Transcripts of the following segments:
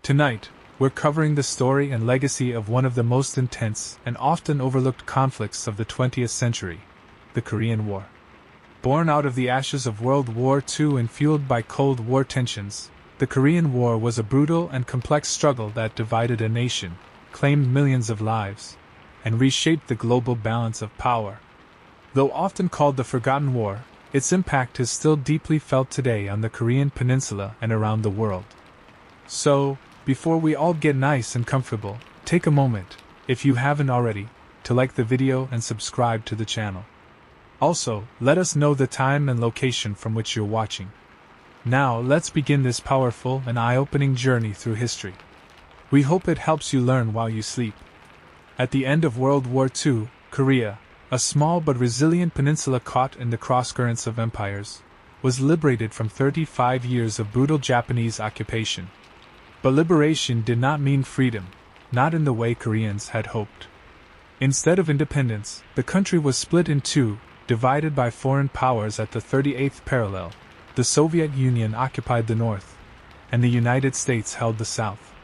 Tonight, we're covering the story and legacy of one of the most intense and often overlooked conflicts of the 20th century, the Korean War. Born out of the ashes of World War II and fueled by Cold War tensions, the Korean War was a brutal and complex struggle that divided a nation, claimed millions of lives, and reshaped the global balance of power. Though often called the Forgotten War, its impact is still deeply felt today on the Korean peninsula and around the world. So, before we all get nice and comfortable, take a moment, if you haven't already, to like the video and subscribe to the channel. Also, let us know the time and location from which you're watching. Now, let's begin this powerful and eye-opening journey through history. We hope it helps you learn while you sleep. At the end of World War II, Korea, a small but resilient peninsula caught in the crosscurrents of empires, was liberated from 35 years of brutal Japanese occupation. But liberation did not mean freedom, not in the way Koreans had hoped. Instead of independence, the country was split in two, divided by foreign powers at the 38th parallel. The Soviet Union occupied the north, and the United States held the south.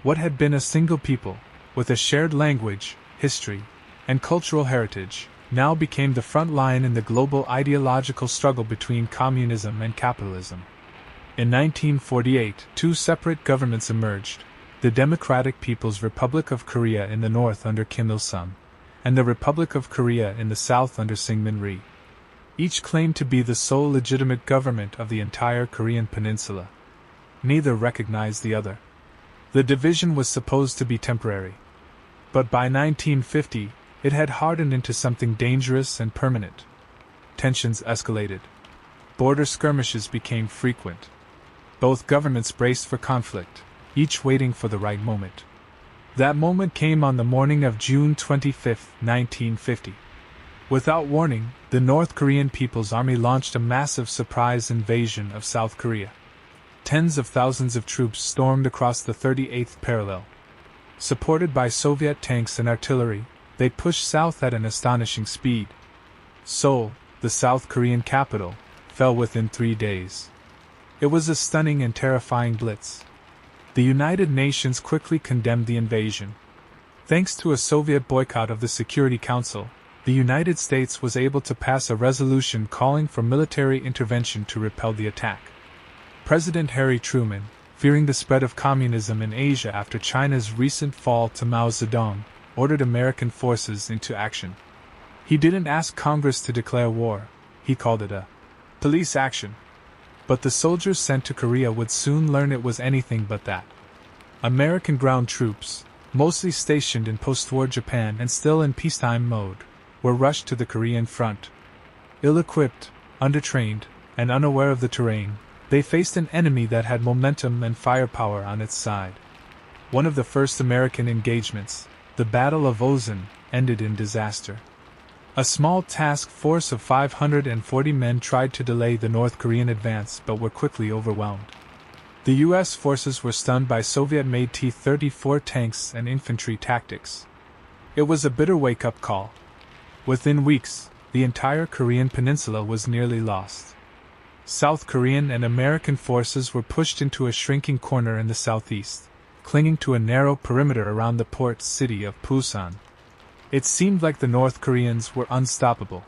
What had been a single people, with a shared language, history, and cultural heritage, now became the front line in the global ideological struggle between communism and capitalism. In 1948, two separate governments emerged, the Democratic People's Republic of Korea in the north under Kim Il-sung, and the Republic of Korea in the south under Syngman Rhee. Each claimed to be the sole legitimate government of the entire Korean peninsula. Neither recognized the other. The division was supposed to be temporary. But by 1950, it had hardened into something dangerous and permanent. Tensions escalated. Border skirmishes became frequent. Both governments braced for conflict, each waiting for the right moment. That moment came on the morning of June 25, 1950. Without warning, the North Korean People's Army launched a massive surprise invasion of South Korea. Tens of thousands of troops stormed across the 38th parallel. Supported by Soviet tanks and artillery, they pushed south at an astonishing speed. Seoul, the South Korean capital, fell within 3 days. It was a stunning and terrifying blitz. The United Nations quickly condemned the invasion. Thanks to a Soviet boycott of the Security Council, the United States was able to pass a resolution calling for military intervention to repel the attack. President Harry Truman, fearing the spread of communism in Asia after China's recent fall to Mao Zedong, ordered American forces into action. He didn't ask Congress to declare war, he called it a police action. But the soldiers sent to Korea would soon learn it was anything but that. American ground troops, mostly stationed in post-war Japan and still in peacetime mode, were rushed to the Korean front. Ill-equipped, undertrained, and unaware of the terrain, they faced an enemy that had momentum and firepower on its side. One of the first American engagements, the Battle of Ozan, ended in disaster. A small task force of 540 men tried to delay the North Korean advance but were quickly overwhelmed. The U.S. forces were stunned by Soviet-made T-34 tanks and infantry tactics. It was a bitter wake-up call. Within weeks, the entire Korean peninsula was nearly lost. South Korean and American forces were pushed into a shrinking corner in the southeast, clinging to a narrow perimeter around the port city of Busan. It seemed like the North Koreans were unstoppable.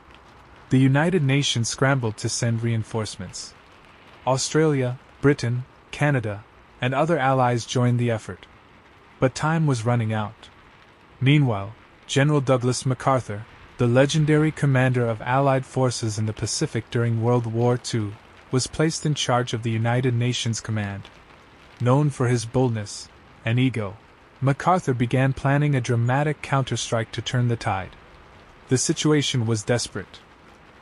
The United Nations scrambled to send reinforcements. Australia, Britain, Canada, and other allies joined the effort. But time was running out. Meanwhile, General Douglas MacArthur, the legendary commander of Allied forces in the Pacific during World War II, was placed in charge of the United Nations Command. Known for his boldness and ego, MacArthur began planning a dramatic counterstrike to turn the tide. The situation was desperate.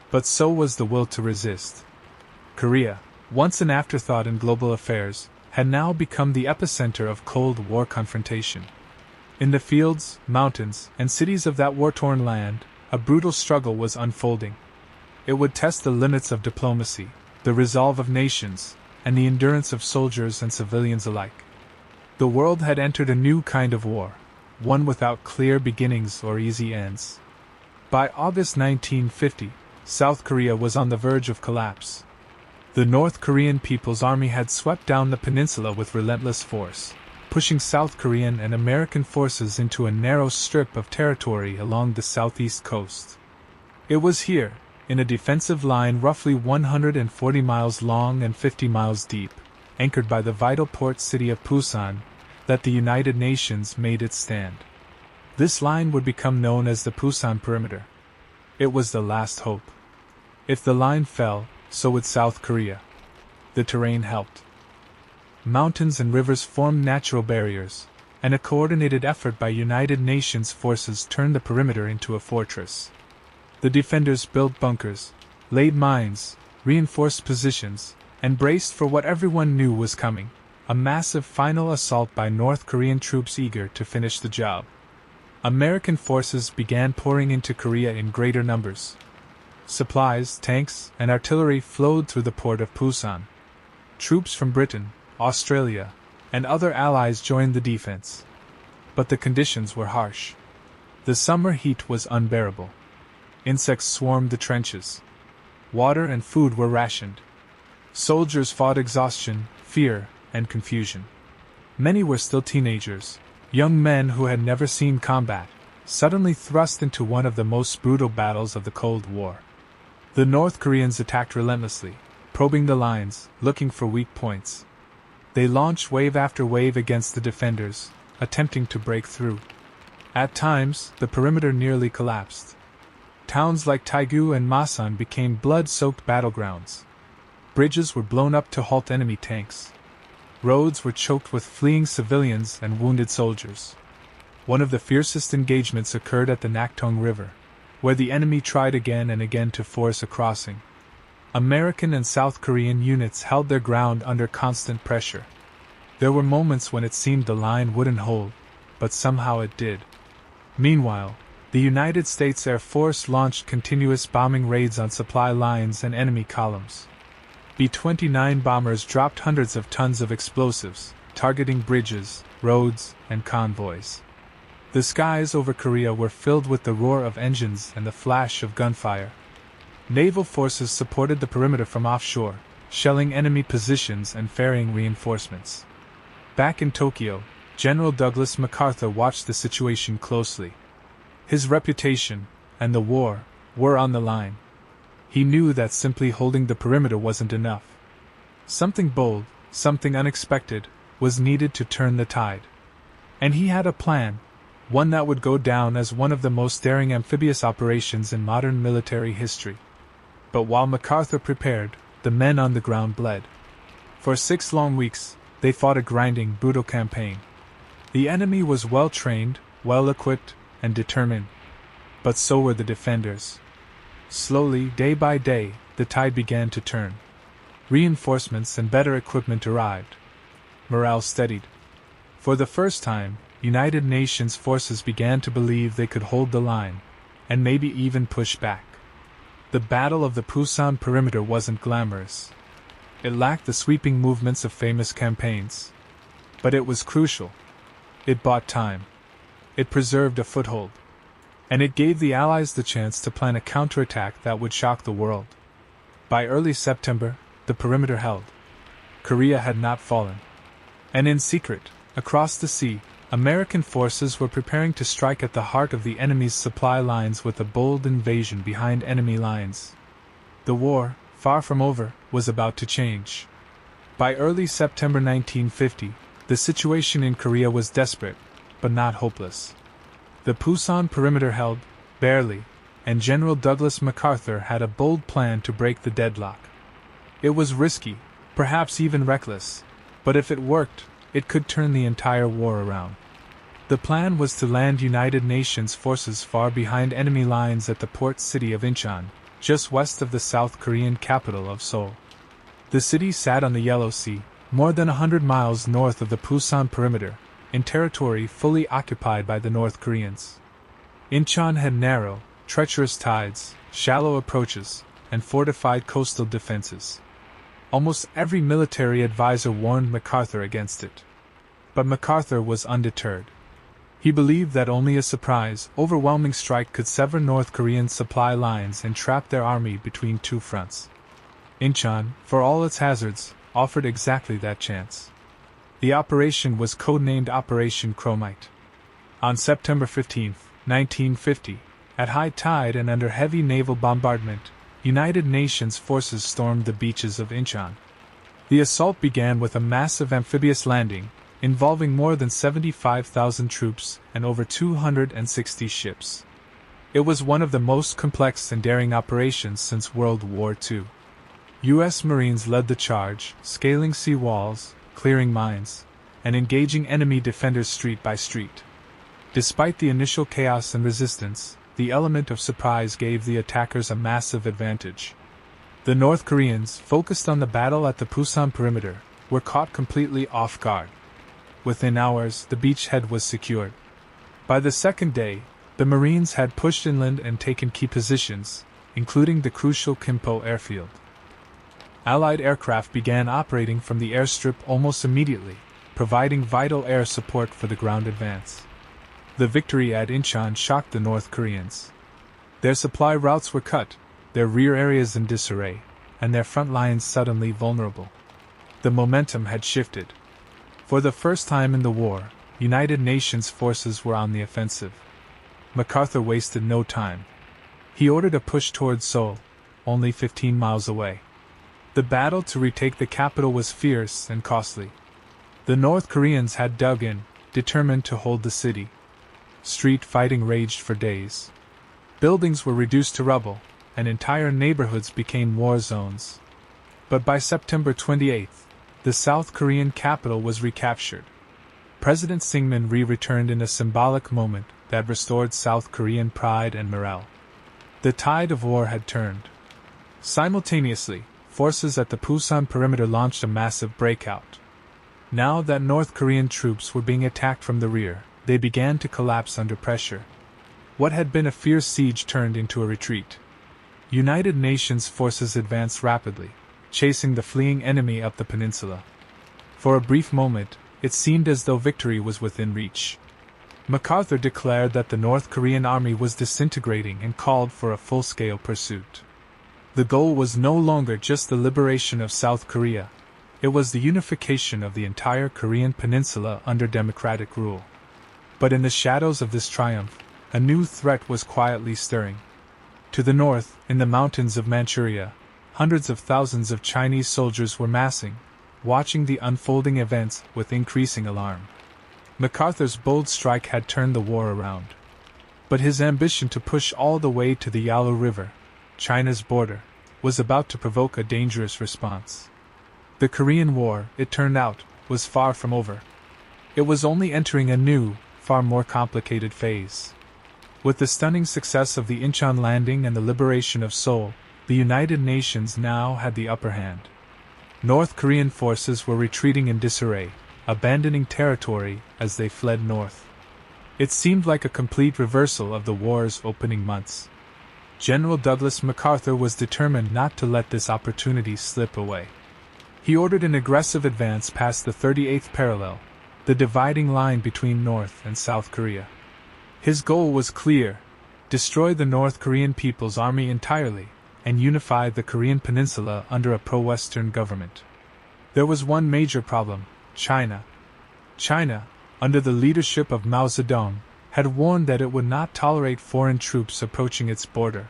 But so was the will to resist. Korea, once an afterthought in global affairs, had now become the epicenter of Cold War confrontation. In the fields, mountains, and cities of that war-torn land, a brutal struggle was unfolding. It would test the limits of diplomacy, the resolve of nations, and the endurance of soldiers and civilians alike. The world had entered a new kind of war, one without clear beginnings or easy ends. By August 1950, South Korea was on the verge of collapse. The North Korean People's Army had swept down the peninsula with relentless force. pushing South Korean and American forces into a narrow strip of territory along the southeast coast. It was here, in a defensive line roughly 140 miles long and 50 miles deep, anchored by the vital port city of Pusan, that the United Nations made its stand. This line would become known as the Pusan Perimeter. It was the last hope. If the line fell, so would South Korea. The terrain helped. Mountains and rivers formed natural barriers, and a coordinated effort by United Nations forces turned the perimeter into a fortress. The defenders built bunkers, laid mines, reinforced positions, and braced for what everyone knew was coming, a massive final assault by North Korean troops eager to finish the job. American forces began pouring into Korea in greater numbers. Supplies, tanks, and artillery flowed through the port of Pusan. Troops from Britain, Australia, and other allies joined the defense. But the conditions were harsh. The summer heat was unbearable. Insects swarmed the trenches. Water and food were rationed. Soldiers fought exhaustion, fear, and confusion. Many were still teenagers, young men who had never seen combat, suddenly thrust into one of the most brutal battles of the Cold War. The North Koreans attacked relentlessly, probing the lines, looking for weak points. They launched wave after wave against the defenders, attempting to break through. At times, the perimeter nearly collapsed. Towns like Taegu and Masan became blood-soaked battlegrounds. Bridges were blown up to halt enemy tanks. Roads were choked with fleeing civilians and wounded soldiers. One of the fiercest engagements occurred at the Naktung River, where the enemy tried again and again to force a crossing. American and South Korean units held their ground under constant pressure. There were moments when it seemed the line wouldn't hold, but somehow it did. Meanwhile, the United States Air Force launched continuous bombing raids on supply lines and enemy columns. B-29 bombers dropped hundreds of tons of explosives, targeting bridges, roads, and convoys. The skies over Korea were filled with the roar of engines and the flash of gunfire. Naval forces supported the perimeter from offshore, shelling enemy positions and ferrying reinforcements. Back in Tokyo, General Douglas MacArthur watched the situation closely. His reputation, and the war, were on the line. He knew that simply holding the perimeter wasn't enough. Something bold, something unexpected, was needed to turn the tide. And he had a plan, one that would go down as one of the most daring amphibious operations in modern military history. But while MacArthur prepared, the men on the ground bled. For 6 long weeks, they fought a grinding, brutal campaign. The enemy was well-trained, well-equipped, and determined. But so were the defenders. Slowly, day by day, the tide began to turn. Reinforcements and better equipment arrived. Morale steadied. For the first time, United Nations forces began to believe they could hold the line, and maybe even push back. The Battle of the Pusan Perimeter wasn't glamorous. It lacked the sweeping movements of famous campaigns. But it was crucial. It bought time. It preserved a foothold. And it gave the Allies the chance to plan a counterattack that would shock the world. By early September, the perimeter held. Korea had not fallen. And in secret, across the sea, American forces were preparing to strike at the heart of the enemy's supply lines with a bold invasion behind enemy lines. The war, far from over, was about to change. By early September 1950, the situation in Korea was desperate, but not hopeless. The Pusan perimeter held, barely, and General Douglas MacArthur had a bold plan to break the deadlock. It was risky, perhaps even reckless, but if it worked, it could turn the entire war around. The plan was to land United Nations forces far behind enemy lines at the port city of Incheon, just west of the South Korean capital of Seoul. The city sat on the Yellow Sea, more than 100 miles north of the Pusan perimeter, in territory fully occupied by the North Koreans. Incheon had narrow, treacherous tides, shallow approaches, and fortified coastal defenses. Almost every military advisor warned MacArthur against it. But MacArthur was undeterred. He believed that only a surprise, overwhelming strike could sever North Korean supply lines and trap their army between two fronts. Incheon, for all its hazards, offered exactly that chance. The operation was codenamed Operation Chromite. On September 15, 1950, at high tide and under heavy naval bombardment, United Nations forces stormed the beaches of Incheon. The assault began with a massive amphibious landing, involving more than 75,000 troops and over 260 ships. It was one of the most complex and daring operations since World War II. U.S. Marines led the charge, scaling sea walls, clearing mines, and engaging enemy defenders street by street. Despite the initial chaos and resistance, the element of surprise gave the attackers a massive advantage. The North Koreans, focused on the battle at the Pusan perimeter, were caught completely off guard. Within hours, the beachhead was secured. By the second day, the Marines had pushed inland and taken key positions, including the crucial Kimpo airfield. Allied aircraft began operating from the airstrip almost immediately, providing vital air support for the ground advance. The victory at Incheon shocked the North Koreans. Their supply routes were cut, their rear areas in disarray, and their front lines suddenly vulnerable. The momentum had shifted. For the first time in the war, United Nations forces were on the offensive. MacArthur wasted no time. He ordered a push towards Seoul, only 15 miles away. The battle to retake the capital was fierce and costly. The North Koreans had dug in, determined to hold the city. Street fighting raged for days. Buildings were reduced to rubble, and entire neighborhoods became war zones. But by September 28, the South Korean capital was recaptured. President Syngman Rhee returned in a symbolic moment that restored South Korean pride and morale. The tide of war had turned. Simultaneously, forces at the Pusan perimeter launched a massive breakout. Now that North Korean troops were being attacked from the rear, they began to collapse under pressure. What had been a fierce siege turned into a retreat. United Nations forces advanced rapidly, chasing the fleeing enemy up the peninsula. For a brief moment, it seemed as though victory was within reach. MacArthur declared that the North Korean army was disintegrating and called for a full-scale pursuit. The goal was no longer just the liberation of South Korea, it was the unification of the entire Korean peninsula under democratic rule. But in the shadows of this triumph, a new threat was quietly stirring. To the north, in the mountains of Manchuria, hundreds of thousands of Chinese soldiers were massing, watching the unfolding events with increasing alarm. MacArthur's bold strike had turned the war around. But his ambition to push all the way to the Yalu River, China's border, was about to provoke a dangerous response. The Korean War, it turned out, was far from over. It was only entering a new, far more complicated phase. With the stunning success of the Incheon landing and the liberation of Seoul, the United Nations now had the upper hand. North Korean forces were retreating in disarray, abandoning territory as they fled north. It seemed like a complete reversal of the war's opening months. General Douglas MacArthur was determined not to let this opportunity slip away. He ordered an aggressive advance past the 38th parallel, the dividing line between North and South Korea. His goal was clear: destroy the North Korean People's Army entirely, and unify the Korean peninsula under a pro-Western government. There was one major problem: China. China, under the leadership of Mao Zedong, had warned that it would not tolerate foreign troops approaching its border.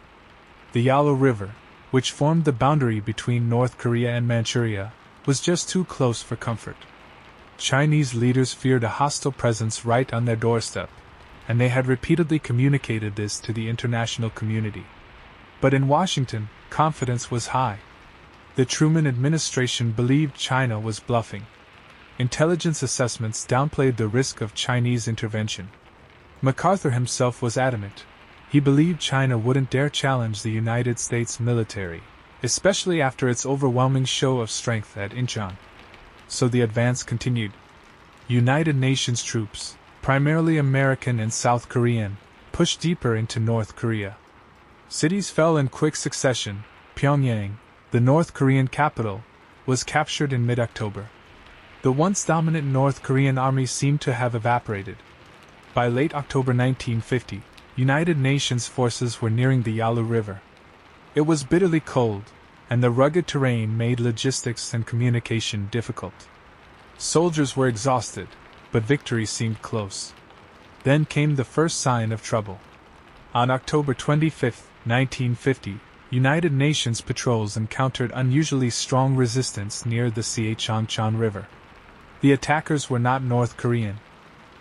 The Yalu River, which formed the boundary between North Korea and Manchuria, was just too close for comfort. Chinese leaders feared a hostile presence right on their doorstep, and they had repeatedly communicated this to the international community. But in Washington, confidence was high. The Truman administration believed China was bluffing. Intelligence assessments downplayed the risk of Chinese intervention. MacArthur himself was adamant. He believed China wouldn't dare challenge the United States military, especially after its overwhelming show of strength at Incheon. So the advance continued. United Nations troops, primarily American and South Korean, pushed deeper into North Korea. Cities fell in quick succession. Pyongyang, the North Korean capital, was captured in mid-October. The once dominant North Korean army seemed to have evaporated. By late October 1950, United Nations forces were nearing the Yalu River. It was bitterly cold, and the rugged terrain made logistics and communication difficult. Soldiers were exhausted, but victory seemed close. Then came the first sign of trouble. On October 25, 1950, United Nations patrols encountered unusually strong resistance near the Siechangchan River. The attackers were not North Korean.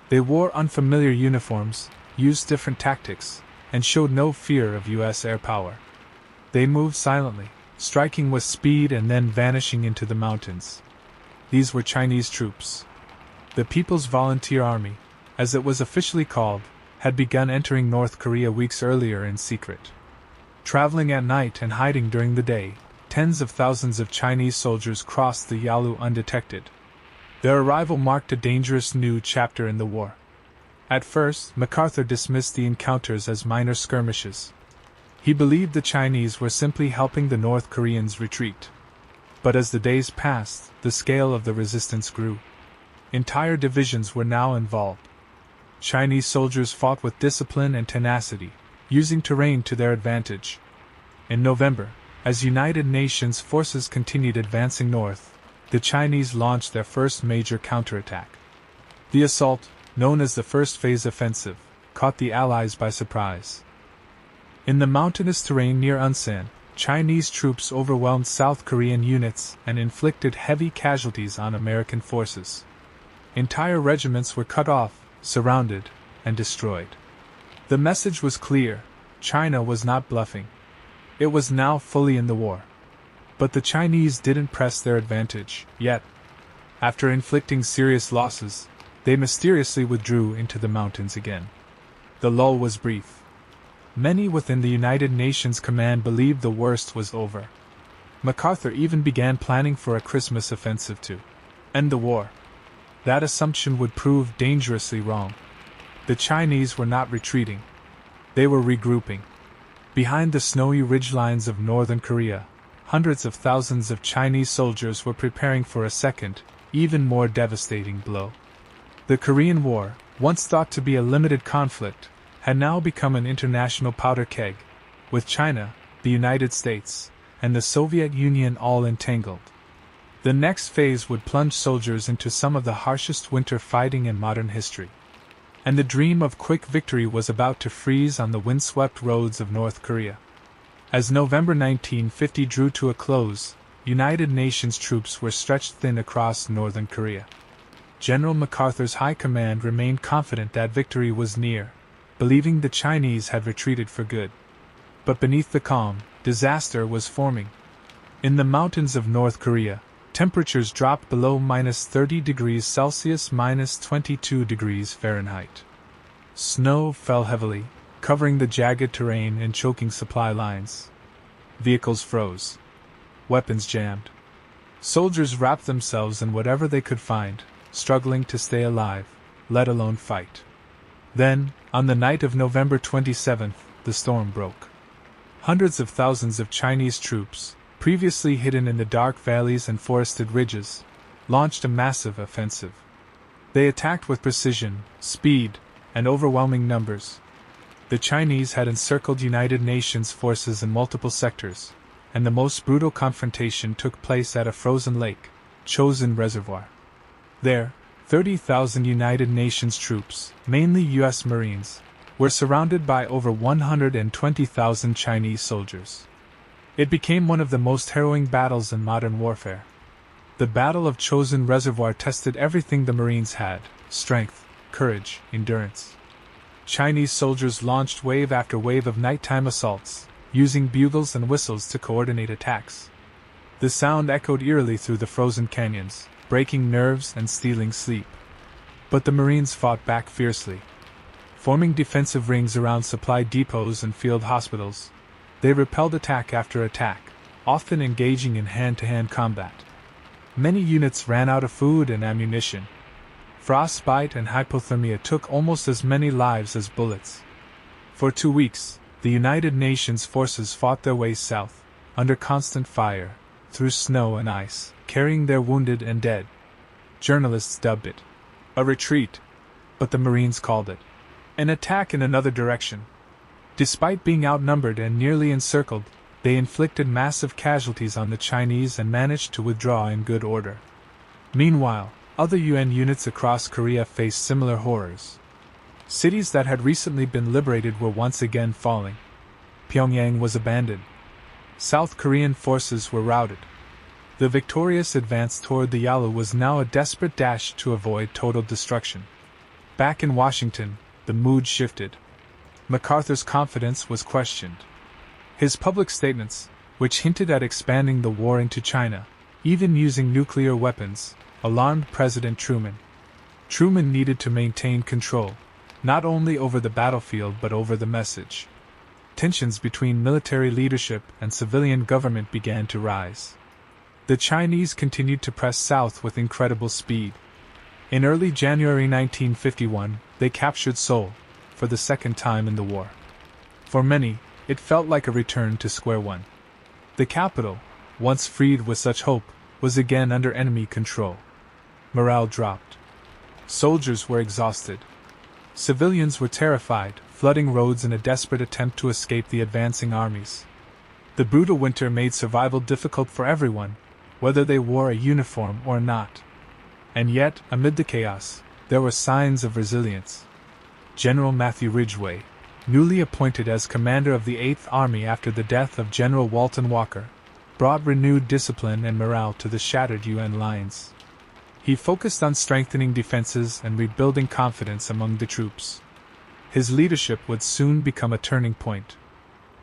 They wore unfamiliar uniforms, used different tactics, and showed no fear of U.S. air power. They moved silently, striking with speed and then vanishing into the mountains. These were Chinese troops. The People's Volunteer Army, as it was officially called, had begun entering North Korea weeks earlier in secret. Traveling at night and hiding during the day, tens of thousands of Chinese soldiers crossed the Yalu undetected. Their arrival marked a dangerous new chapter in the war. At first, MacArthur dismissed the encounters as minor skirmishes. He believed the Chinese were simply helping the North Koreans retreat. But as the days passed, the scale of the resistance grew. Entire divisions were now involved. Chinese soldiers fought with discipline and tenacity, using terrain to their advantage. In November, as United Nations forces continued advancing north, the Chinese launched their first major counterattack. The assault, known as the First Phase Offensive, caught the Allies by surprise. In the mountainous terrain near Unsan, Chinese troops overwhelmed South Korean units and inflicted heavy casualties on American forces. Entire regiments were cut off, surrounded, and destroyed. The message was clear: China was not bluffing. It was now fully in the war. But the Chinese didn't press their advantage, yet. After inflicting serious losses, they mysteriously withdrew into the mountains again. The lull was brief. Many within the United Nations command believed the worst was over. MacArthur even began planning for a Christmas offensive to end the war. That assumption would prove dangerously wrong. The Chinese were not retreating. They were regrouping. Behind the snowy ridgelines of northern Korea, hundreds of thousands of Chinese soldiers were preparing for a second, even more devastating blow. The Korean War, once thought to be a limited conflict, had now become an international powder keg, with China, the United States, and the Soviet Union all entangled. The next phase would plunge soldiers into some of the harshest winter fighting in modern history. And the dream of quick victory was about to freeze on the windswept roads of North Korea. As November 1950 drew to a close, United Nations troops were stretched thin across northern Korea. General MacArthur's high command remained confident that victory was near, believing the Chinese had retreated for good. But beneath the calm, disaster was forming. In the mountains of North Korea, temperatures dropped below -30 degrees Celsius, -22 degrees Fahrenheit. Snow fell heavily, covering the jagged terrain and choking supply lines. Vehicles froze. Weapons jammed. Soldiers wrapped themselves in whatever they could find, struggling to stay alive, let alone fight. Then, on the night of November 27th, the storm broke. Hundreds of thousands of Chinese troops, previously hidden in the dark valleys and forested ridges, launched a massive offensive. They attacked with precision, speed, and overwhelming numbers. The Chinese had encircled United Nations forces in multiple sectors, and the most brutal confrontation took place at a frozen lake, Chosin Reservoir. There, 30,000 United Nations troops, mainly U.S. Marines, were surrounded by over 120,000 Chinese soldiers. It became one of the most harrowing battles in modern warfare. The Battle of Chosin Reservoir tested everything the Marines had: strength, courage, endurance. Chinese soldiers launched wave after wave of nighttime assaults, using bugles and whistles to coordinate attacks. The sound echoed eerily through the frozen canyons, breaking nerves and stealing sleep. But the Marines fought back fiercely. Forming defensive rings around supply depots and field hospitals, they repelled attack after attack, often engaging in hand-to-hand combat. Many units ran out of food and ammunition. Frostbite and hypothermia took almost as many lives as bullets. For 2 weeks, the United Nations forces fought their way south, under constant fire, through snow and ice, carrying their wounded and dead. Journalists dubbed it a retreat, but the Marines called it an attack in another direction. Despite being outnumbered and nearly encircled, they inflicted massive casualties on the Chinese and managed to withdraw in good order. Meanwhile, Other UN units across Korea faced similar horrors. Cities that had recently been liberated were once again falling. Pyongyang was abandoned. South Korean forces were routed. The victorious advance toward the Yalu was now a desperate dash to avoid total destruction. Back in Washington, the mood shifted. MacArthur's confidence was questioned. His public statements, which hinted at expanding the war into China, even using nuclear weapons, alarmed President Truman. Truman needed to maintain control, not only over the battlefield but over the message. Tensions between military leadership and civilian government began to rise. The Chinese continued to press south with incredible speed. In early January 1951, they captured Seoul, for the second time in the war. For many, it felt like a return to square one. The capital, once freed with such hope, was again under enemy control. Morale dropped. Soldiers were exhausted. Civilians were terrified, flooding roads in a desperate attempt to escape the advancing armies. The brutal winter made survival difficult for everyone, whether they wore a uniform or not. And yet, amid the chaos, there were signs of resilience. General Matthew Ridgway, newly appointed as commander of the 8th Army after the death of General Walton Walker, brought renewed discipline and morale to the shattered UN lines. He focused on strengthening defenses and rebuilding confidence among the troops. His leadership would soon become a turning point.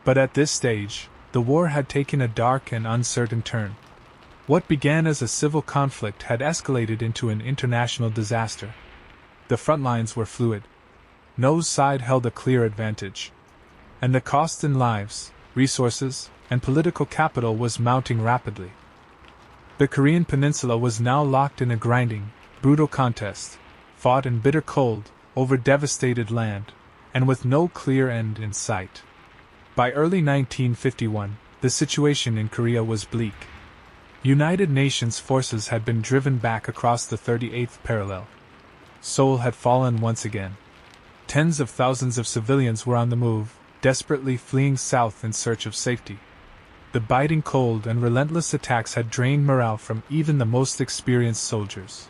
But at this stage, the war had taken a dark and uncertain turn. What began as a civil conflict had escalated into an international disaster. The front lines were fluid. No side held a clear advantage. And the cost in lives, resources, and political capital was mounting rapidly. The Korean peninsula was now locked in a grinding, brutal contest, fought in bitter cold, over devastated land, and with no clear end in sight. By early 1951, the situation in Korea was bleak. United Nations forces had been driven back across the 38th parallel. Seoul had fallen once again. Tens of thousands of civilians were on the move, desperately fleeing south in search of safety. The biting cold and relentless attacks had drained morale from even the most experienced soldiers.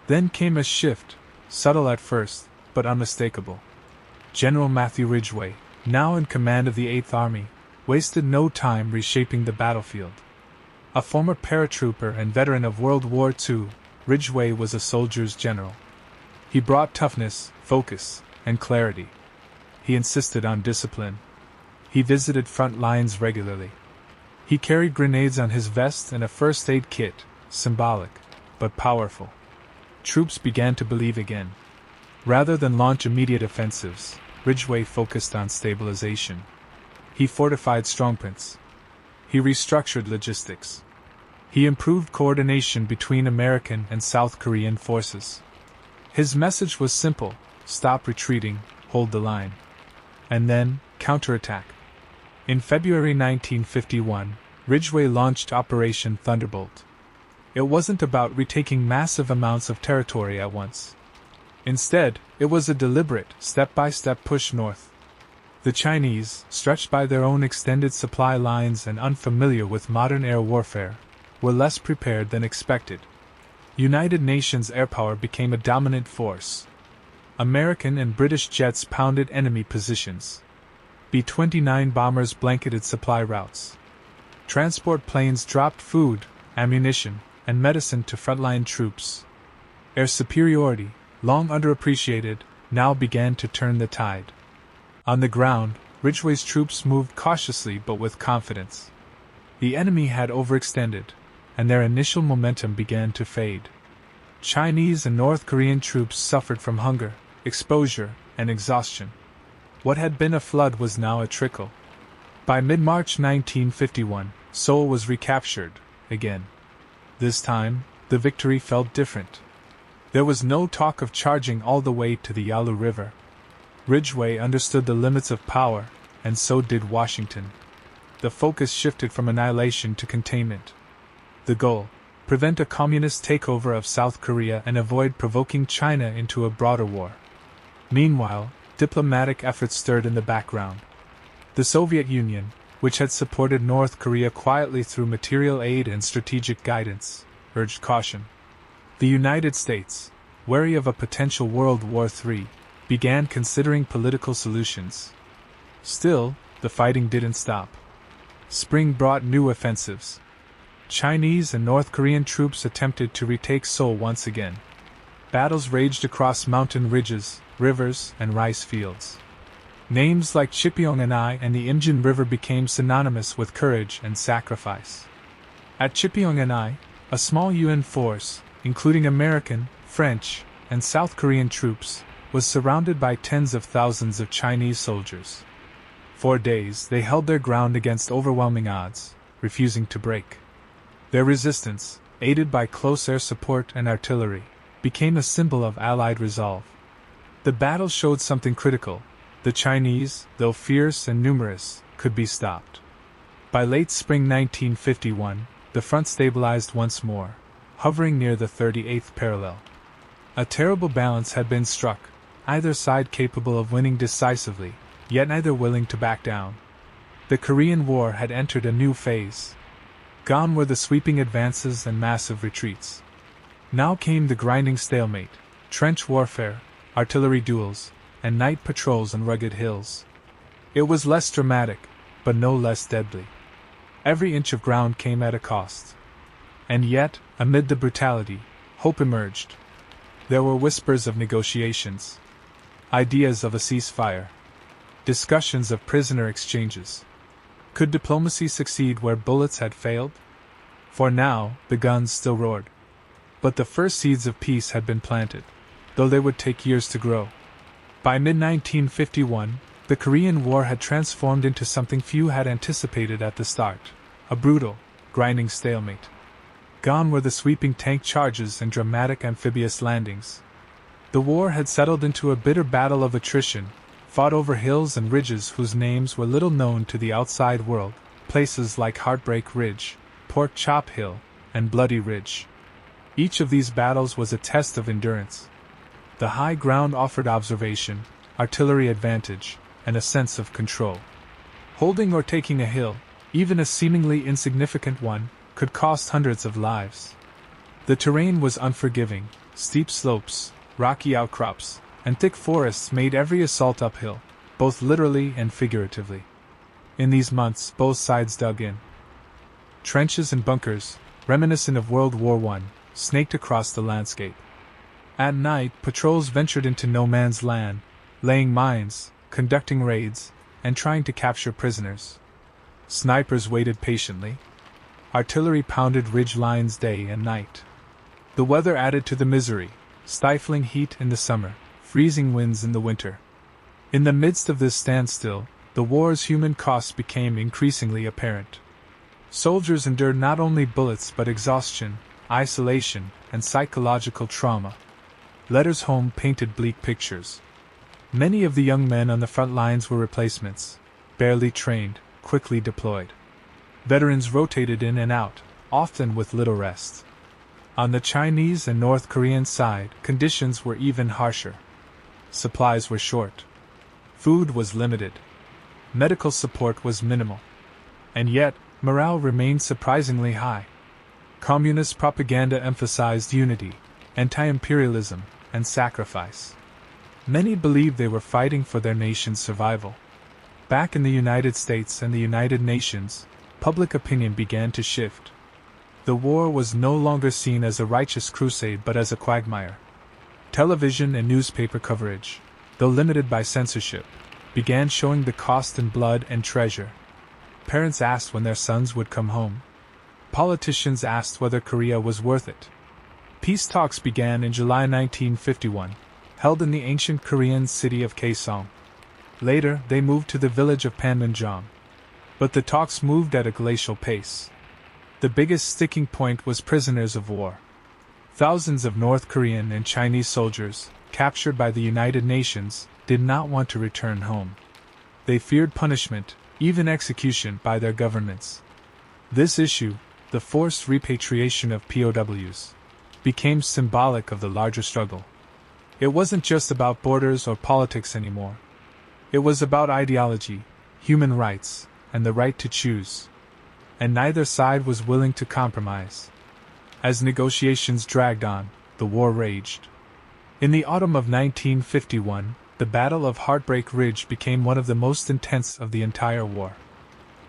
Then came a shift, subtle at first, but unmistakable. General Matthew Ridgway, now in command of the 8th Army, wasted no time reshaping the battlefield. A former paratrooper and veteran of World War II, Ridgway was a soldier's general. He brought toughness, focus, and clarity. He insisted on discipline. He visited front lines regularly. He carried grenades on his vest and a first aid kit, symbolic, but powerful. Troops began to believe again. Rather than launch immediate offensives, Ridgway focused on stabilization. He fortified strongpoints. He restructured logistics. He improved coordination between American and South Korean forces. His message was simple: stop retreating, hold the line. And then, counterattack. In February 1951, Ridgway launched Operation Thunderbolt. It wasn't about retaking massive amounts of territory at once. Instead, it was a deliberate, step-by-step push north. The Chinese, stretched by their own extended supply lines and unfamiliar with modern air warfare, were less prepared than expected. United Nations air power became a dominant force. American and British jets pounded enemy positions. B-29 bombers blanketed supply routes. Transport planes dropped food, ammunition, and medicine to frontline troops. Air superiority, long underappreciated, now began to turn the tide. On the ground, Ridgway's troops moved cautiously but with confidence. The enemy had overextended, and their initial momentum began to fade. Chinese and North Korean troops suffered from hunger, exposure, and exhaustion. What had been a flood was now a trickle. By mid-March 1951, Seoul was recaptured, again. This time, the victory felt different. There was no talk of charging all the way to the Yalu River. Ridgway understood the limits of power, and so did Washington. The focus shifted from annihilation to containment. The goal: prevent a communist takeover of South Korea and avoid provoking China into a broader war. Meanwhile, diplomatic efforts stirred in the background. The Soviet Union, which had supported North Korea quietly through material aid and strategic guidance, urged caution. The United States, wary of a potential World War III, began considering political solutions. Still, the fighting didn't stop. Spring brought new offensives. Chinese and North Korean troops attempted to retake Seoul once again. Battles raged across mountain ridges, rivers, and rice fields. Names like Chipyeong-an-I and the Imjin River became synonymous with courage and sacrifice. At Chipyeong-an-I, a small UN force, including American, French, and South Korean troops, was surrounded by tens of thousands of Chinese soldiers. For days they held their ground against overwhelming odds, refusing to break. Their resistance, aided by close air support and artillery, became a symbol of Allied resolve. The battle showed something critical. The Chinese, though fierce and numerous, could be stopped. By late spring 1951, the front stabilized once more, hovering near the 38th parallel. A terrible balance had been struck, either side capable of winning decisively, yet neither willing to back down. The Korean War had entered a new phase. Gone were the sweeping advances and massive retreats. Now came the grinding stalemate, trench warfare, artillery duels, and night patrols on rugged hills. It was less dramatic, but no less deadly. Every inch of ground came at a cost. And yet, amid the brutality, hope emerged. There were whispers of negotiations, ideas of a ceasefire, discussions of prisoner exchanges. Could diplomacy succeed where bullets had failed? For now, the guns still roared. But the first seeds of peace had been planted, though they would take years to grow. By mid-1951, the Korean War had transformed into something few had anticipated at the start: a brutal, grinding stalemate. Gone were the sweeping tank charges and dramatic amphibious landings. The war had settled into a bitter battle of attrition, fought over hills and ridges whose names were little known to the outside world, places like Heartbreak Ridge, Pork Chop Hill, and Bloody Ridge. Each of these battles was a test of endurance. The high ground offered observation, artillery advantage, and a sense of control. Holding or taking a hill, even a seemingly insignificant one, could cost hundreds of lives. The terrain was unforgiving. Steep slopes, rocky outcrops, and thick forests made every assault uphill, both literally and figuratively. In these months, both sides dug in. Trenches and bunkers, reminiscent of World War I, snaked across the landscape. At night, patrols ventured into no man's land, laying mines, conducting raids, and trying to capture prisoners. Snipers waited patiently. Artillery pounded ridge lines day and night. The weather added to the misery: stifling heat in the summer, freezing winds in the winter. In the midst of this standstill, the war's human costs became increasingly apparent. Soldiers endured not only bullets but exhaustion, isolation, and psychological trauma. Letters home painted bleak pictures. Many of the young men on the front lines were replacements, barely trained, quickly deployed. Veterans rotated in and out, often with little rest. On the Chinese and North Korean side, conditions were even harsher. Supplies were short. Food was limited. Medical support was minimal. And yet, morale remained surprisingly high. Communist propaganda emphasized unity, anti-imperialism, and sacrifice. Many believed they were fighting for their nation's survival. Back in the United States and the United Nations, public opinion began to shift. The war was no longer seen as a righteous crusade but as a quagmire. Television and newspaper coverage, though limited by censorship, began showing the cost in blood and treasure. Parents asked when their sons would come home. Politicians asked whether Korea was worth it. Peace talks began in July 1951, held in the ancient Korean city of Kaesong. Later, they moved to the village of Panmunjom. But the talks moved at a glacial pace. The biggest sticking point was prisoners of war. Thousands of North Korean and Chinese soldiers, captured by the United Nations, did not want to return home. They feared punishment, even execution, by their governments. This issue, the forced repatriation of POWs, became symbolic of the larger struggle. It wasn't just about borders or politics anymore. It was about ideology, human rights, and the right to choose. And neither side was willing to compromise. As negotiations dragged on, the war raged. In the autumn of 1951, the Battle of Heartbreak Ridge became one of the most intense of the entire war.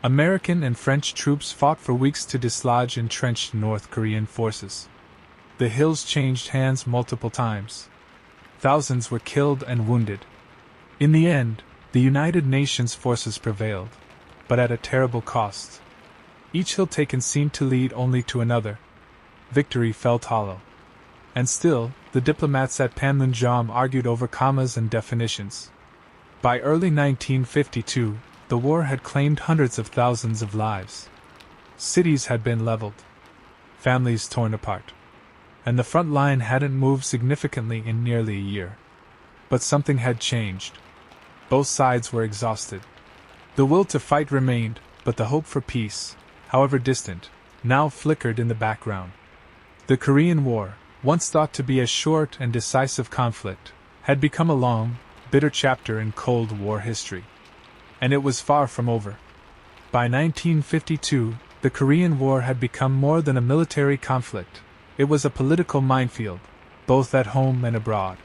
American and French troops fought for weeks to dislodge entrenched North Korean forces. The hills changed hands multiple times. Thousands were killed and wounded. In the end, the United Nations forces prevailed, but at a terrible cost. Each hill taken seemed to lead only to another. Victory felt hollow. And still, the diplomats at Panmunjom argued over commas and definitions. By early 1952, the war had claimed hundreds of thousands of lives. Cities had been leveled. Families torn apart. And the front line hadn't moved significantly in nearly a year. But something had changed. Both sides were exhausted. The will to fight remained, but the hope for peace, however distant, now flickered in the background. The Korean War, once thought to be a short and decisive conflict, had become a long, bitter chapter in Cold War history. And it was far from over. By 1952, the Korean War had become more than a military conflict. It was a political minefield, both at home and abroad.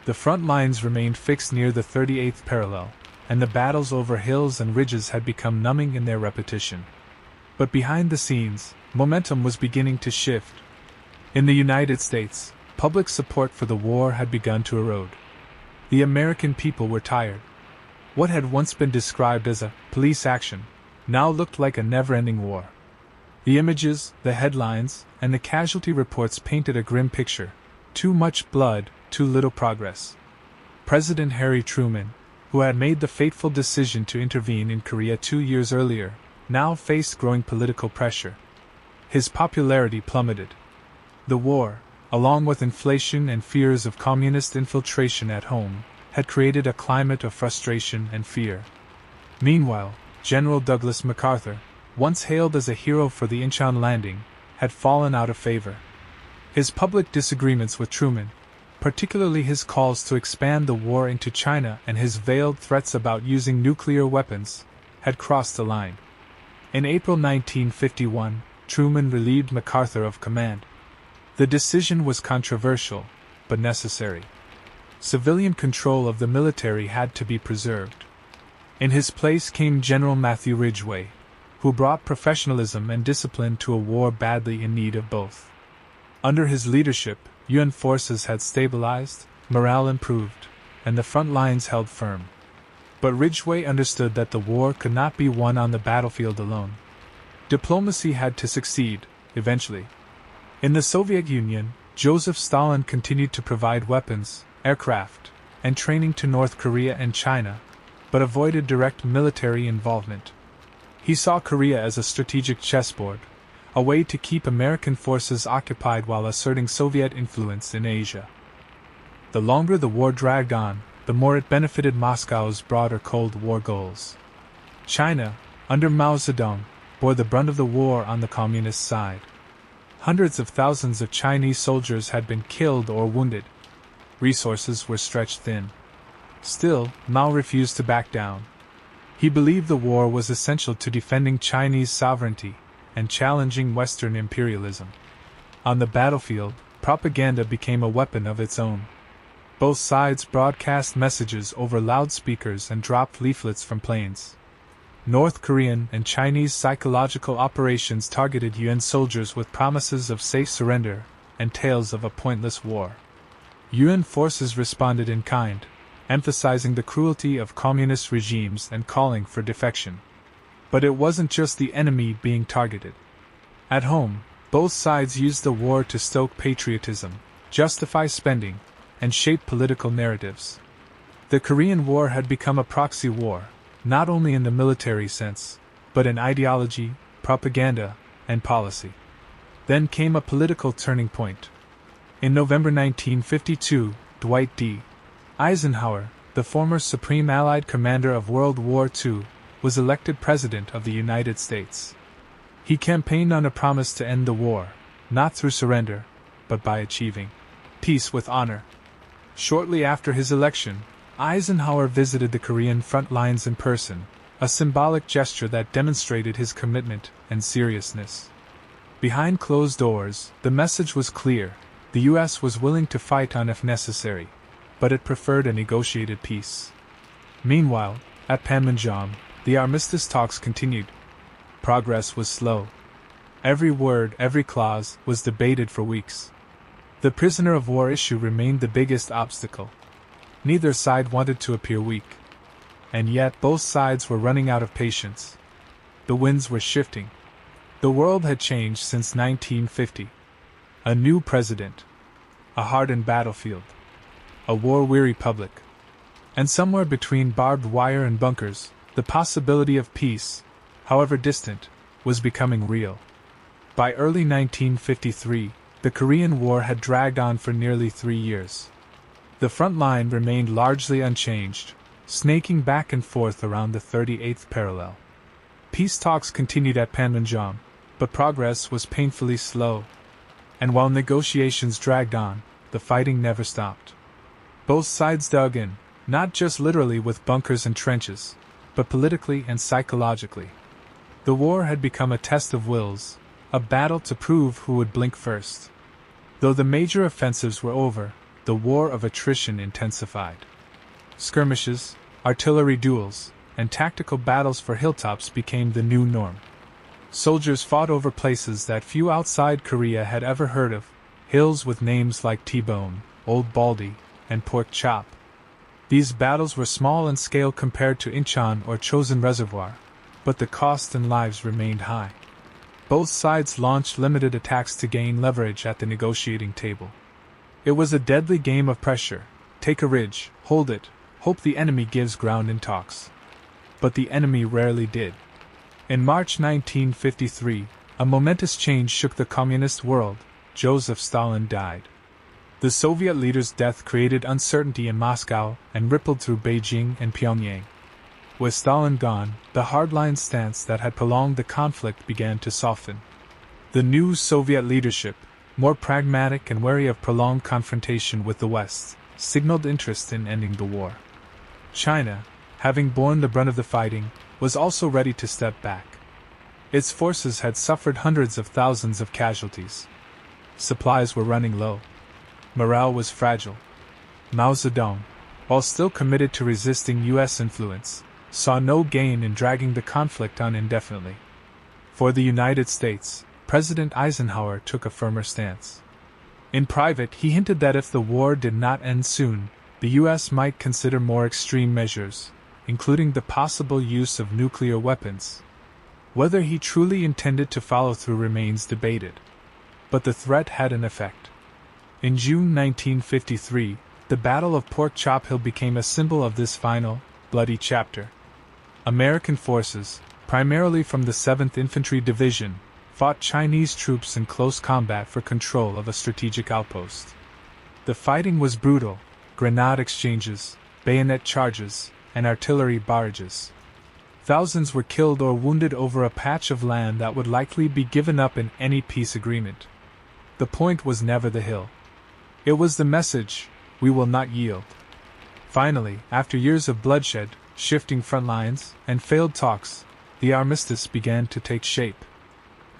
The front lines remained fixed near the 38th parallel, and the battles over hills and ridges had become numbing in their repetition. But behind the scenes, momentum was beginning to shift. In the United States, public support for the war had begun to erode. The American people were tired. What had once been described as a police action now looked like a never-ending war. The images, the headlines, and the casualty reports painted a grim picture. Too much blood, too little progress. President Harry Truman, who had made the fateful decision to intervene in Korea 2 years earlier, now faced growing political pressure. His popularity plummeted. The war, along with inflation and fears of communist infiltration at home, had created a climate of frustration and fear. Meanwhile, General Douglas MacArthur, once hailed as a hero for the Incheon landing, had fallen out of favor. His public disagreements with Truman, particularly his calls to expand the war into China and his veiled threats about using nuclear weapons, had crossed the line. In April 1951, Truman relieved MacArthur of command. The decision was controversial, but necessary. Civilian control of the military had to be preserved. In his place came General Matthew Ridgway, who brought professionalism and discipline to a war badly in need of both. Under his leadership, UN forces had stabilized, morale improved, and the front lines held firm. But Ridgway understood that the war could not be won on the battlefield alone. Diplomacy had to succeed, eventually. In the Soviet Union, Joseph Stalin continued to provide weapons, aircraft, and training to North Korea and China, but avoided direct military involvement. He saw Korea as a strategic chessboard, a way to keep American forces occupied while asserting Soviet influence in Asia. The longer the war dragged on, the more it benefited Moscow's broader Cold War goals. China, under Mao Zedong, bore the brunt of the war on the communist side. Hundreds of thousands of Chinese soldiers had been killed or wounded. Resources were stretched thin. Still, Mao refused to back down. He believed the war was essential to defending Chinese sovereignty and challenging Western imperialism. On the battlefield, propaganda became a weapon of its own. Both sides broadcast messages over loudspeakers and dropped leaflets from planes. North Korean and Chinese psychological operations targeted UN soldiers with promises of safe surrender and tales of a pointless war. UN forces responded in kind, emphasizing the cruelty of communist regimes and calling for defection. But it wasn't just the enemy being targeted. At home, both sides used the war to stoke patriotism, justify spending, and shape political narratives. The Korean War had become a proxy war, not only in the military sense, but in ideology, propaganda, and policy. Then came a political turning point. In November 1952, Dwight D. Eisenhower, the former Supreme Allied Commander of World War II, was elected President of the United States. He campaigned on a promise to end the war, not through surrender, but by achieving peace with honor. Shortly after his election, Eisenhower visited the Korean front lines in person, a symbolic gesture that demonstrated his commitment and seriousness. Behind closed doors, the message was clear: The US was willing to fight on if necessary, but it preferred a negotiated peace. Meanwhile, at Panmunjom, the armistice talks continued. Progress was slow. Every word, every clause, was debated for weeks. The prisoner of war issue remained the biggest obstacle. Neither side wanted to appear weak. And yet both sides were running out of patience. The winds were shifting. The world had changed since 1950. A new president. A hardened battlefield. A war-weary public. And somewhere between barbed wire and bunkers, the possibility of peace, however distant, was becoming real. By early 1953, the Korean War had dragged on for nearly 3 years. The front line remained largely unchanged, snaking back and forth around the 38th parallel. Peace talks continued at Panmunjom, but progress was painfully slow. And while negotiations dragged on, the fighting never stopped. Both sides dug in, not just literally with bunkers and trenches, but politically and psychologically. The war had become a test of wills, a battle to prove who would blink first. Though the major offensives were over, the war of attrition intensified. Skirmishes, artillery duels, and tactical battles for hilltops became the new norm. Soldiers fought over places that few outside Korea had ever heard of, hills with names like T-Bone, Old Baldy, and Pork Chop. These battles were small in scale compared to Incheon or Chosin Reservoir, but the cost and lives remained high. Both sides launched limited attacks to gain leverage at the negotiating table. It was a deadly game of pressure. Take a ridge, hold it, hope the enemy gives ground in talks. But the enemy rarely did. In March 1953, a momentous change shook the communist world. Joseph Stalin died. The Soviet leader's death created uncertainty in Moscow and rippled through Beijing and Pyongyang. With Stalin gone, the hardline stance that had prolonged the conflict began to soften. The new Soviet leadership, more pragmatic and wary of prolonged confrontation with the West, signaled interest in ending the war. China, having borne the brunt of the fighting, was also ready to step back. Its forces had suffered hundreds of thousands of casualties. Supplies were running low. Morale was fragile. Mao Zedong, while still committed to resisting U.S. influence, saw no gain in dragging the conflict on indefinitely. For the United States, President Eisenhower took a firmer stance. In private, he hinted that if the war did not end soon, the U.S. might consider more extreme measures, including the possible use of nuclear weapons. Whether he truly intended to follow through remains debated. But the threat had an effect. In June 1953, the Battle of Pork Chop Hill became a symbol of this final, bloody chapter. American forces, primarily from the 7th Infantry Division, fought Chinese troops in close combat for control of a strategic outpost. The fighting was brutal: grenade exchanges, bayonet charges, and artillery barrages. Thousands were killed or wounded over a patch of land that would likely be given up in any peace agreement. The point was never the hill. It was the message: we will not yield. Finally, after years of bloodshed, shifting front lines, and failed talks, the armistice began to take shape.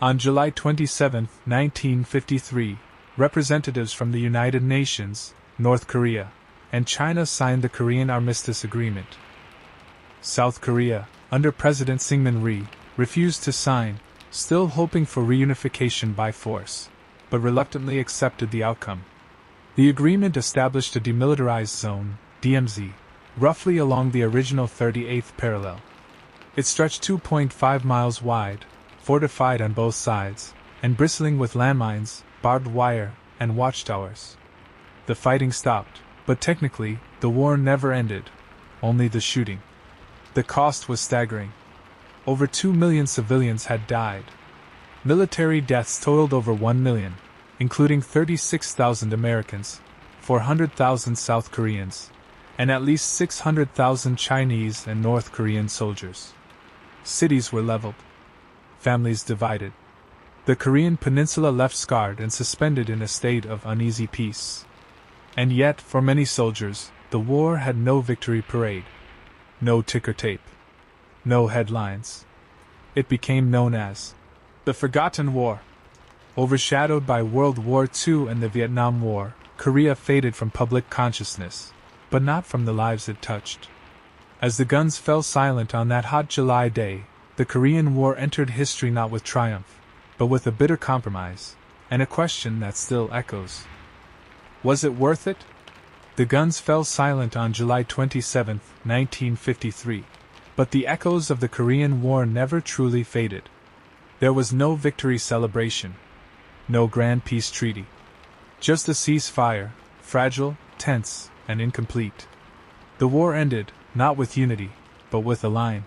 On July 27, 1953, representatives from the United Nations, North Korea, and China signed the Korean Armistice Agreement. South Korea, under President Syngman Rhee, refused to sign, still hoping for reunification by force, but reluctantly accepted the outcome. The agreement established a demilitarized zone, DMZ, roughly along the original 38th parallel. It stretched 2.5 miles wide, fortified on both sides, and bristling with landmines, barbed wire, and watchtowers. The fighting stopped, but technically, the war never ended, only the shooting. The cost was staggering. Over 2 million civilians had died. Military deaths totaled over 1 million, including 36,000 Americans, 400,000 South Koreans, and at least 600,000 Chinese and North Korean soldiers. Cities were leveled. Families divided. The Korean peninsula left scarred and suspended in a state of uneasy peace. And yet, for many soldiers, the war had no victory parade. No ticker tape. No headlines. It became known as the Forgotten War. Overshadowed by World War II and the Vietnam War, Korea faded from public consciousness, but not from the lives it touched. As the guns fell silent on that hot July day, the Korean War entered history not with triumph, but with a bitter compromise, and a question that still echoes. Was it worth it? The guns fell silent on July 27, 1953, but the echoes of the Korean War never truly faded. There was no victory celebration, no grand peace treaty. Just a ceasefire, fragile, tense, and incomplete. The war ended, not with unity, but with a line.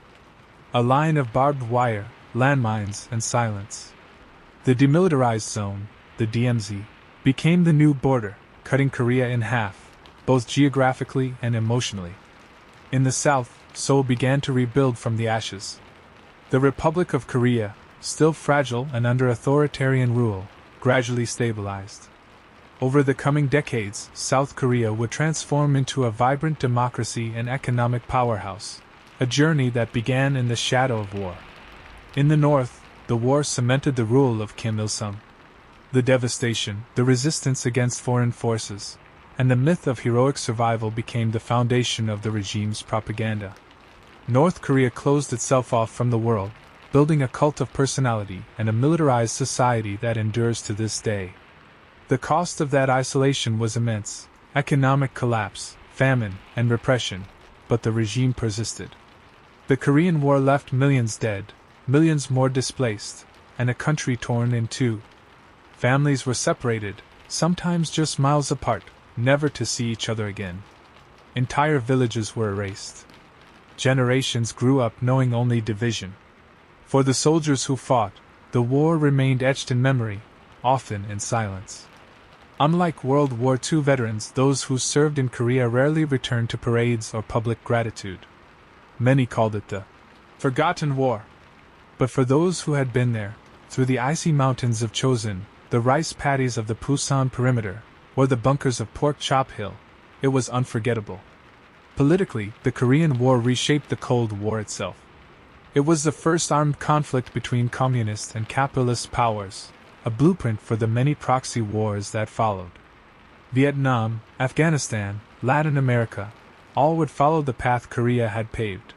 A line of barbed wire, landmines, and silence. The demilitarized zone, the DMZ, became the new border, cutting Korea in half, both geographically and emotionally. In the south, Seoul began to rebuild from the ashes. The Republic of Korea, still fragile and under authoritarian rule, gradually stabilized. Over the coming decades, South Korea would transform into a vibrant democracy and economic powerhouse, a journey that began in the shadow of war. In the north, the war cemented the rule of Kim Il-sung. The devastation, the resistance against foreign forces, and the myth of heroic survival became the foundation of the regime's propaganda. North Korea closed itself off from the world, building a cult of personality and a militarized society that endures to this day. The cost of that isolation was immense: economic collapse, famine, and repression, but the regime persisted. The Korean War left millions dead, millions more displaced, and a country torn in two. Families were separated, sometimes just miles apart, never to see each other again. Entire villages were erased. Generations grew up knowing only division. For the soldiers who fought, the war remained etched in memory, often in silence. Unlike World War II veterans, those who served in Korea rarely returned to parades or public gratitude. Many called it the forgotten war. But for those who had been there, through the icy mountains of Chosin, the rice paddies of the Pusan perimeter, or the bunkers of Pork Chop Hill, it was unforgettable. Politically, the Korean War reshaped the Cold War itself. It was the first armed conflict between communist and capitalist powers, a blueprint for the many proxy wars that followed. Vietnam, Afghanistan, Latin America, all would follow the path Korea had paved.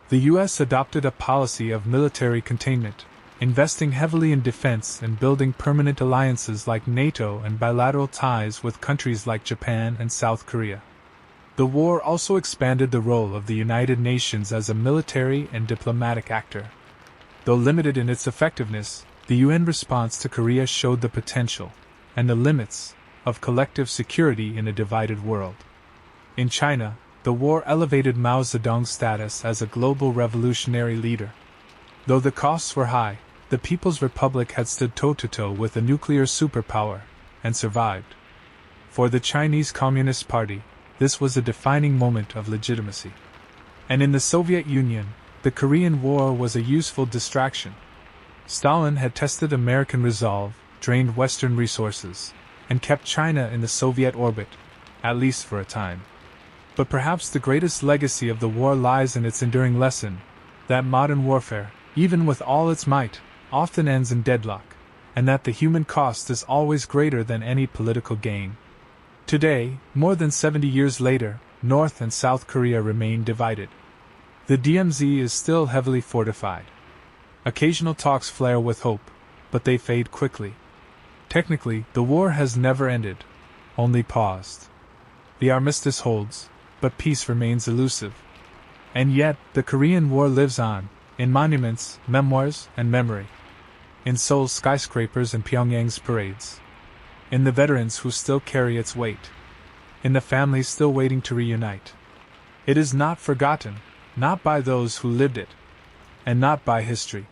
The U.S. adopted a policy of military containment, investing heavily in defense and building permanent alliances like NATO and bilateral ties with countries like Japan and South Korea. The war also expanded the role of the United Nations as a military and diplomatic actor. Though limited in its effectiveness, the UN response to Korea showed the potential, and the limits, of collective security in a divided world. In China, the war elevated Mao Zedong's status as a global revolutionary leader. Though the costs were high, the People's Republic had stood toe-to-toe with a nuclear superpower, and survived. For the Chinese Communist Party, this was a defining moment of legitimacy. And in the Soviet Union, the Korean War was a useful distraction. Stalin had tested American resolve, drained Western resources, and kept China in the Soviet orbit, at least for a time. But perhaps the greatest legacy of the war lies in its enduring lesson, that modern warfare, even with all its might, often ends in deadlock, and that the human cost is always greater than any political gain. Today, more than 70 years later, North and South Korea remain divided. The DMZ is still heavily fortified. Occasional talks flare with hope, but they fade quickly. Technically, the war has never ended, only paused. The armistice holds, but peace remains elusive. And yet, the Korean War lives on, in monuments, memoirs, and memory. In Seoul's skyscrapers and Pyongyang's parades. In the veterans who still carry its weight. In the families still waiting to reunite. It is not forgotten, not by those who lived it, and not by history.